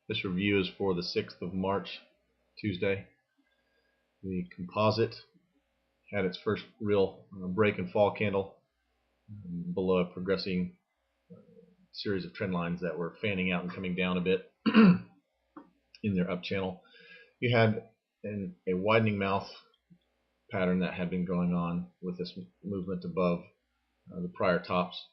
This review is for the 6th of March, Tuesday. The composite had its first real break and fall candle below a progressing series of trend lines that were fanning out and coming down a bit in their up channel. You had a widening mouth pattern that had been going on with this movement above the prior tops,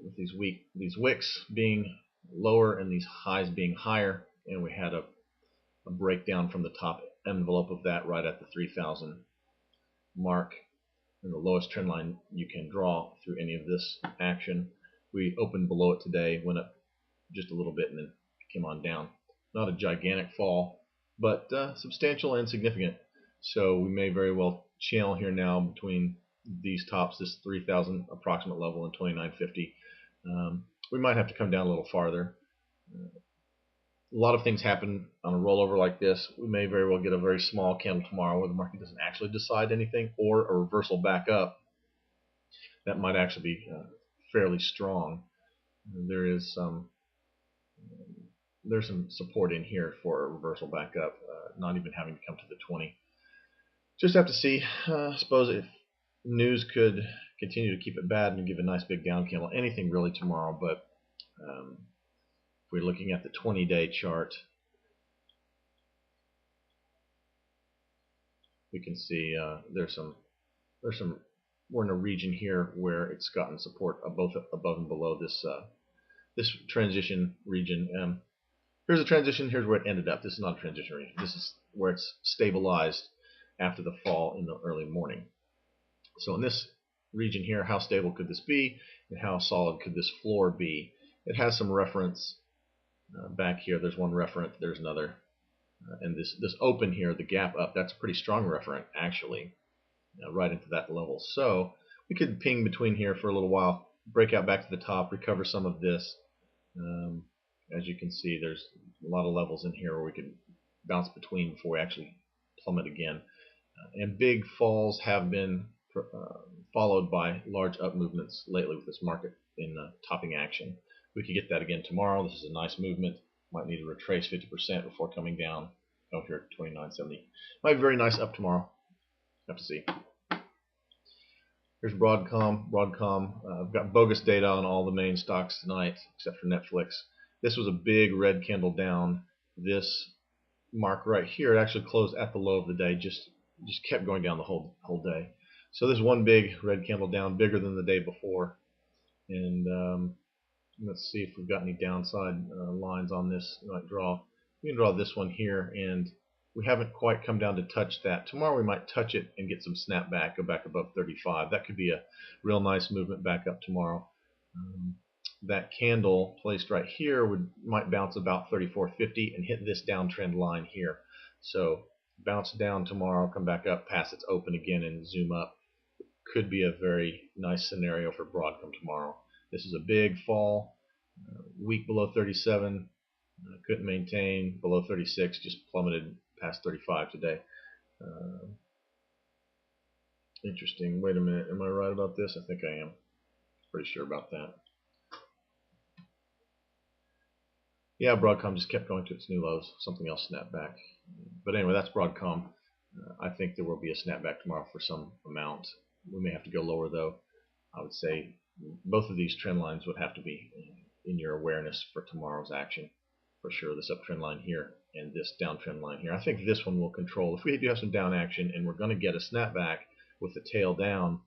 with these wicks being lower and these highs being higher, and we had a breakdown from the top envelope of that right at the 3,000 mark, and the lowest trend line you can draw through any of this action. We opened below it today, went up just a little bit, and then came on down. Not a gigantic fall, but substantial and significant. So we may very well channel here now between these tops, this 3,000 approximate level and 2,950. We might have to come down a little farther. A lot of things happen on a rollover like this. We may very well get a very small candle tomorrow where the market doesn't actually decide anything, or a reversal back up that might actually be fairly strong. There's some support in here for a reversal back up, not even having to come to the 20. Just have to see. I suppose if news could continue to keep it bad and give a nice big down candle, anything really tomorrow, but if we're looking at the 20-day chart, we can see we're in a region here where it's gotten support both above and below this transition region. Here's a transition. Here's where it ended up. This is not a transition region. This is where it's stabilized after the fall in the early morning. So in this region here, how stable could this be, and how solid could this floor be? It has some reference back here. There's one referent. There's another. And this open here, the gap up, that's a pretty strong referent actually, right into that level. So we could ping between here for a little while, break out back to the top, recover some of this. As you can see, there's a lot of levels in here where we could bounce between before we actually plummet again. And big falls have been followed by large up movements lately with this market in topping action. We could get that again tomorrow. This is a nice movement. Might need to retrace 50% before coming down over here at 29.70. Might be very nice up tomorrow. Have to see. Here's Broadcom. I've got bogus data on all the main stocks tonight except for Netflix. This was a big red candle down. This mark right here, it actually closed at the low of the day. Just kept going down the whole day. So there's one big red candle down, bigger than the day before. And let's see if we've got any downside lines on this. We can draw this one here, and we haven't quite come down to touch that. Tomorrow we might touch it and get some snapback, go back above 35. That could be a real nice movement back up tomorrow. That candle placed right here might bounce about 34.50 and hit this downtrend line here. So bounce down tomorrow, come back up, pass its open again, and zoom up. Could be a very nice scenario for Broadcom tomorrow. This is a big fall, weak below 37, couldn't maintain, below 36, just plummeted past 35 today. Interesting. Wait a minute, am I right about this? I think I am. Pretty sure about that. Yeah, Broadcom just kept going to its new lows. Something else snapped back. But anyway, that's Broadcom. I think there will be a snapback tomorrow for some amount. We may have to go lower, though. I would say both of these trend lines would have to be in your awareness for tomorrow's action. For sure, this uptrend line here and this downtrend line here. I think this one will control. If we do have some down action and we're going to get a snapback with the tail down,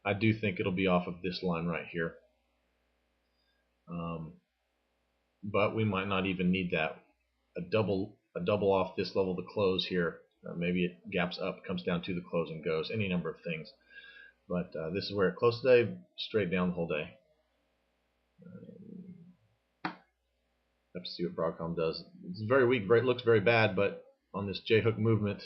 I do think it'll be off of this line right here. But we might not even need that. A double off this level to close here. Maybe it gaps up, comes down to the close and goes. Any number of things. But this is where it closed today, straight down the whole day. Have to see what Broadcom does. It's very weak, looks very bad, but on this J-hook movement,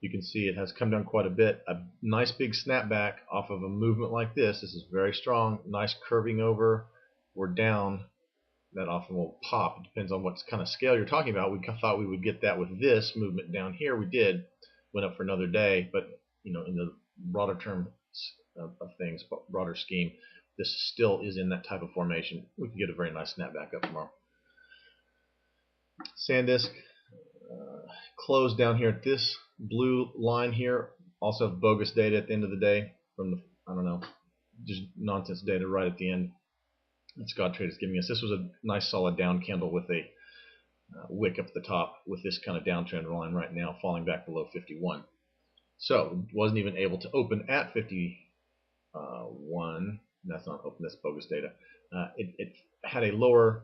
you can see it has come down quite a bit. A nice big snapback off of a movement like this. This is very strong. Nice curving over. We're down. That often will pop. It depends on what kind of scale you're talking about. We thought we would get that with this movement down here. We did. Went up for another day, but in the broader term of things, broader scheme, this still is in that type of formation. We could get a very nice snapback up tomorrow. SanDisk closed down here at this blue line here. Also have bogus data at the end of the day from the, I don't know, just nonsense data right at the end that Scottrade is giving us. This was a nice solid down candle with a wick up the top with this kind of downtrend line right now falling back below 51. So wasn't even able to open at 51. That's not open, that's bogus data. It had a lower,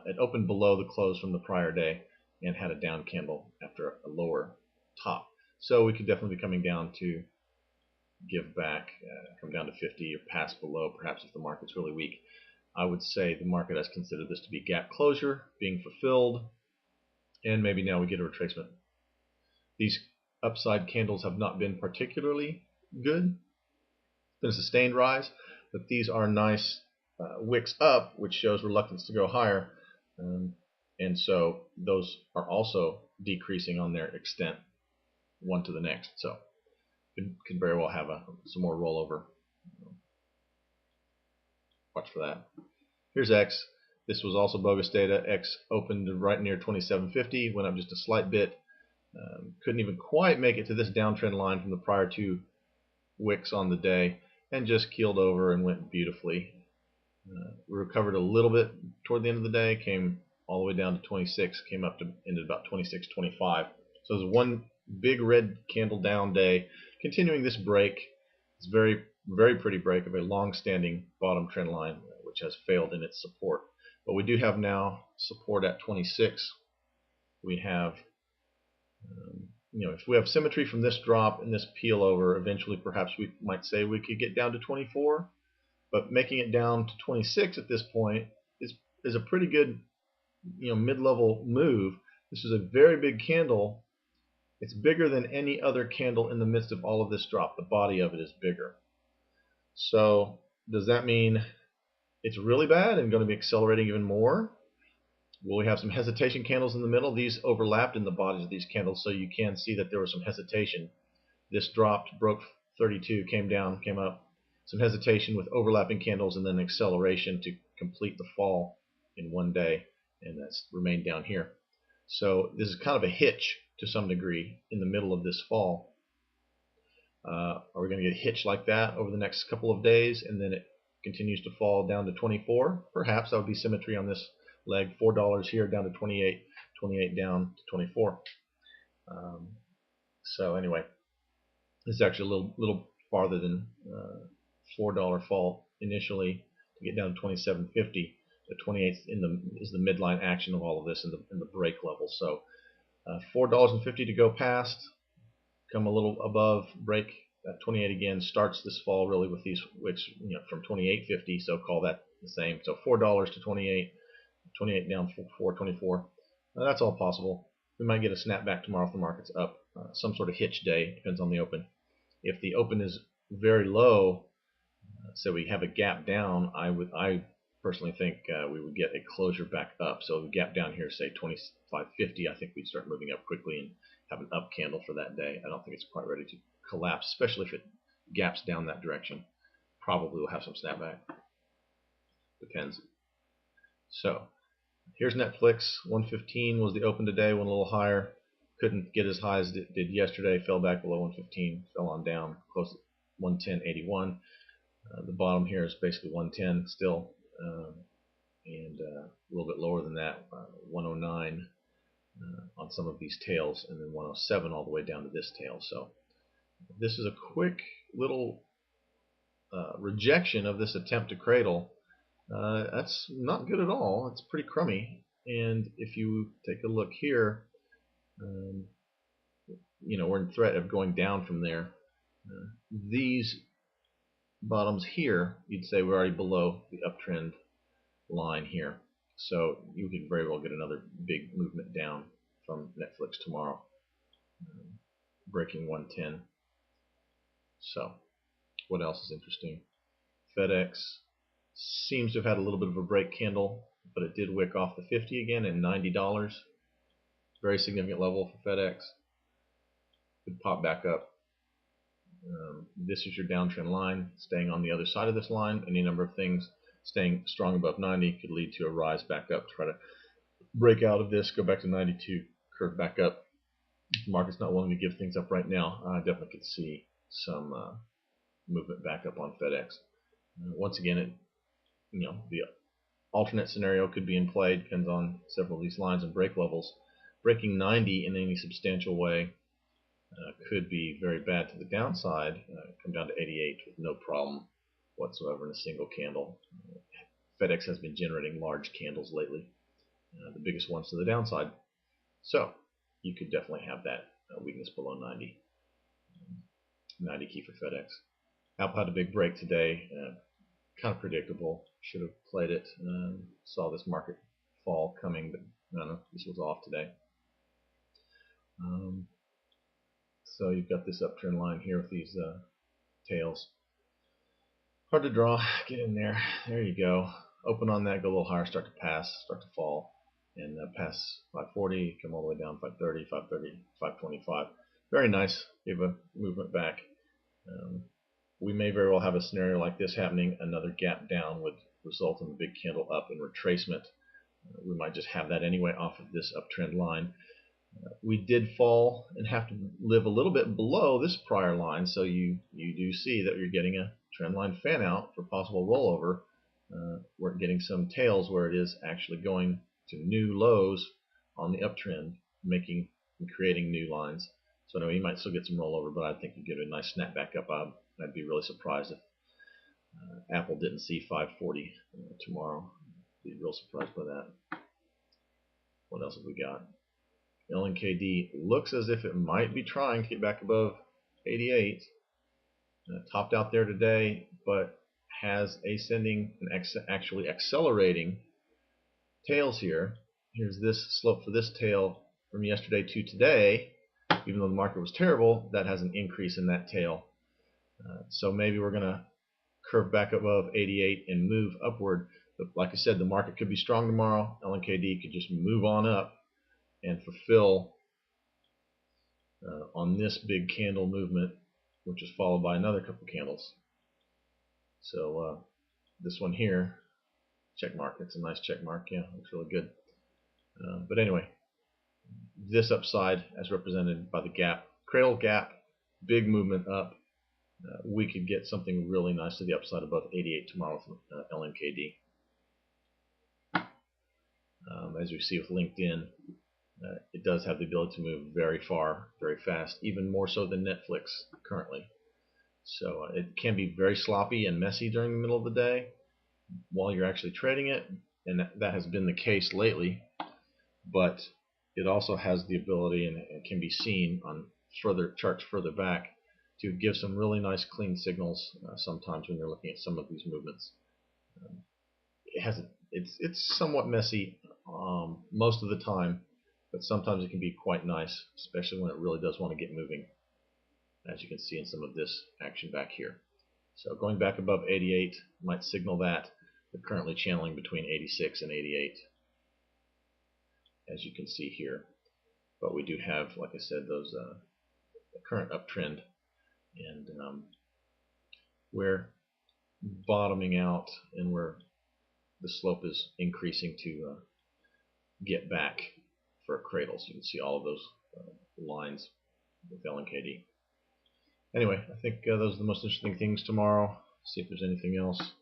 it opened below the close from the prior day and had a down candle after a lower top. So we could definitely be coming down to give back, come down to 50 or pass below, perhaps if the market's really weak. I would say the market has considered this to be gap closure being fulfilled, and maybe now we get a retracement. These upside candles have not been particularly good. It's been a sustained rise, but these are nice wicks up, which shows reluctance to go higher, and so those are also decreasing on their extent one to the next. So could very well have some more rollover. Watch for that. Here's X. This was also bogus data. X opened right near 2750, went up just a slight bit. Couldn't even quite make it to this downtrend line from the prior two wicks on the day, and just keeled over and went beautifully. We recovered a little bit toward the end of the day, came all the way down to 26, came up to ended about 26.25. So it was one big red candle down day, continuing this break. It's very, very pretty break of a long-standing bottom trend line, which has failed in its support. But we do have now support at 26. We have, if we have symmetry from this drop and this peel over, eventually perhaps we might say we could get down to 24. But making it down to 26 at this point is a pretty good, mid-level move. This is a very big candle. It's bigger than any other candle in the midst of all of this drop. The body of it is bigger. So does that mean it's really bad and going to be accelerating even more? Will we have some hesitation candles in the middle? These overlapped in the bodies of these candles, so you can see that there was some hesitation. This dropped, broke 32, came down, came up. Some hesitation with overlapping candles, and then acceleration to complete the fall in one day, and that's remained down here. So this is kind of a hitch to some degree in the middle of this fall. Are we going to get a hitch like that over the next couple of days, and then it continues to fall down to 24? Perhaps that would be symmetry on this leg. $4 here down to 28, 28 down to 24. So anyway, this is actually a little farther than $4 fall initially to get down to 27.50. The 28th is the midline action of all of this in the break level. So $4.50 to go past, come a little above, break at 28 again, starts this fall really with these wicks from 28.50, so call that the same. So $4 to 28, 28 down to 4.24. That's all possible. We might get a snapback tomorrow if the market's up. Some sort of hitch day, depends on the open. If the open is very low, so we have a gap down, I personally think we would get a closure back up. So the gap down here, say 25.50, I think we'd start moving up quickly and have an up candle for that day. I don't think it's quite ready to collapse, especially if it gaps down that direction. Probably will have some snapback. Depends. So here's Netflix. 115 was the open today, went a little higher. Couldn't get as high as it did yesterday. Fell back below 115. Fell on down, close to 110.81. The bottom here is basically 110 still, and a little bit lower than that, 109 on some of these tails, and then 107 all the way down to this tail. So this is a quick little rejection of this attempt to cradle. That's not good at all. It's pretty crummy. And if you take a look here, we're in threat of going down from there. These bottoms here, you'd say we're already below the uptrend line here. So you could very well get another big movement down from Netflix tomorrow, breaking 110. So what else is interesting? FedEx seems to have had a little bit of a break candle, but it did wick off the 50 again and $90. Very significant level for FedEx. Could pop back up. This is your downtrend line, staying on the other side of this line. Any number of things staying strong above 90 could lead to a rise back up to try to break out of this, go back to 92, curve back up. If the market's not willing to give things up right now, I definitely could see some movement back up on FedEx. Once again, the alternate scenario could be in play. Depends on several of these lines and break levels. Breaking 90 in any substantial way could be very bad to the downside. Come down to 88 with no problem whatsoever in a single candle. FedEx has been generating large candles lately, the biggest ones to the downside. So you could definitely have that weakness below 90. 90 key for FedEx. Apple had a big break today. Kind of predictable. Should have played it. Saw this market fall coming, but no, this was off today. So you've got this uptrend line here with these tails. Hard to draw. Get in there. There you go. Open on that, go a little higher, start to pass, start to fall, and pass 540, come all the way down 530, 530, 525. Very nice. Give a movement back. We may very well have a scenario like this happening. Another gap down would result in a big candle up in retracement. We might just have that anyway off of this uptrend line. We did fall and have to live a little bit below this prior line, so you do see that you're getting a trend line fan out for possible rollover. We're getting some tails where it is actually going to new lows on the uptrend, making and creating new lines. So anyway, you might still get some rollover, but I think you get a nice snap back up. I'd be really surprised if Apple didn't see 540 tomorrow. Be real surprised by that. What else have we got? LNKD looks as if it might be trying to get back above 88. Topped out there today, but has ascending and actually accelerating tails here. Here's this slope for this tail from yesterday to today. Even though the market was terrible, that has an increase in that tail. So maybe we're going to curve back above 88 and move upward. But like I said, the market could be strong tomorrow. LNKD could just move on up and fulfill on this big candle movement, which is followed by another couple candles. So this one here, check mark. It's a nice check mark. Yeah, looks really good. But anyway, this upside as represented by the gap, cradle gap, big movement up. We could get something really nice to the upside above 88 tomorrow with LNKD. As we see with LinkedIn, it does have the ability to move very far, very fast, even more so than Netflix currently. So it can be very sloppy and messy during the middle of the day while you're actually trading it, and that has been the case lately. But it also has the ability, and it can be seen on further charts further back, to give some really nice clean signals sometimes when you're looking at some of these movements. It's somewhat messy most of the time, but sometimes it can be quite nice, especially when it really does want to get moving, as you can see in some of this action back here. So going back above 88 might signal that we're currently channeling between 86 and 88, as you can see here. But we do have, like I said, those the current uptrend, and we're bottoming out, and the slope is increasing to get back for cradles. You can see all of those lines with LNKD. Anyway, I think those are the most interesting things tomorrow. See if there's anything else.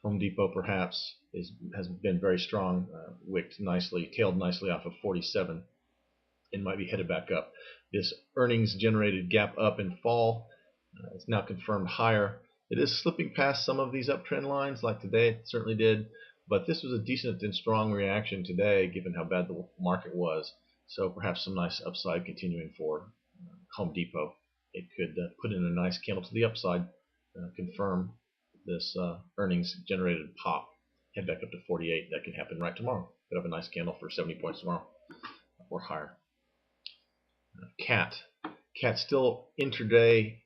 Home Depot perhaps has been very strong, wicked nicely, tailed nicely off of 47, and might be headed back up. This earnings generated gap up and fall. It's now confirmed higher. It is slipping past some of these uptrend lines, like today it certainly did, but this was a decent and strong reaction today given how bad the market was. So perhaps some nice upside continuing for Home Depot. It could put in a nice candle to the upside, confirm this earnings generated pop, head back up to 48. That could happen right tomorrow. Could have a nice candle for 70 points tomorrow or higher. Cat still intraday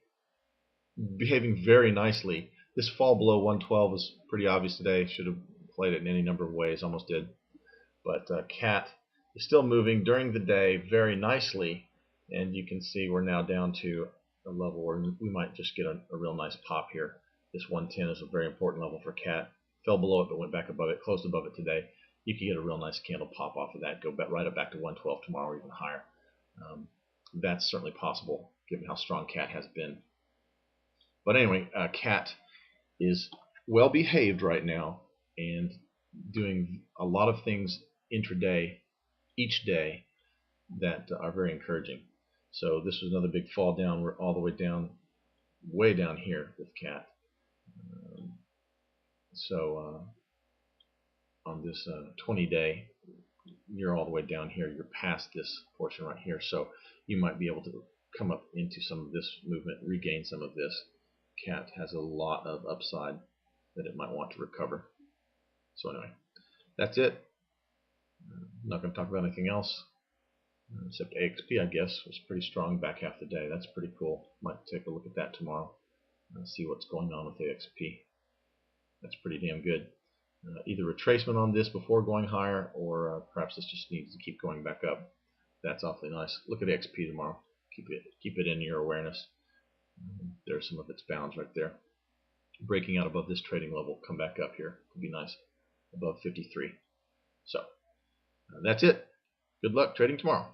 behaving very nicely. This fall below 112 was pretty obvious today. Should have played it in any number of ways, almost did. But Cat is still moving during the day very nicely, and you can see we're now down to a level where we might just get a real nice pop here. This 110 is a very important level for Cat. Fell below it but went back above it, closed above it today. you could get a real nice candle pop off of that, go right up back to 112 tomorrow or even higher. That's certainly possible given how strong CAT has been. But anyway, CAT is well behaved right now and doing a lot of things intraday, each day, that are very encouraging. So this was another big fall down. We're all the way down, way down here with CAT. On this 20-day, you're all the way down here. You're past this portion right here. So you might be able to come up into some of this movement, regain some of this. CAT has a lot of upside that it might want to recover. So anyway, that's it. I'm not going to talk about anything else except AXP, I guess, was pretty strong back half the day. That's pretty cool. Might take a look at that tomorrow and see what's going on with AXP. That's pretty damn good. Either retracement on this before going higher, or perhaps this just needs to keep going back up. That's awfully nice. Look at XP tomorrow. Keep it in your awareness. There's some of its bounds right there. Breaking out above this trading level, come back up here. Could be nice. Above 53. So that's it. Good luck trading tomorrow.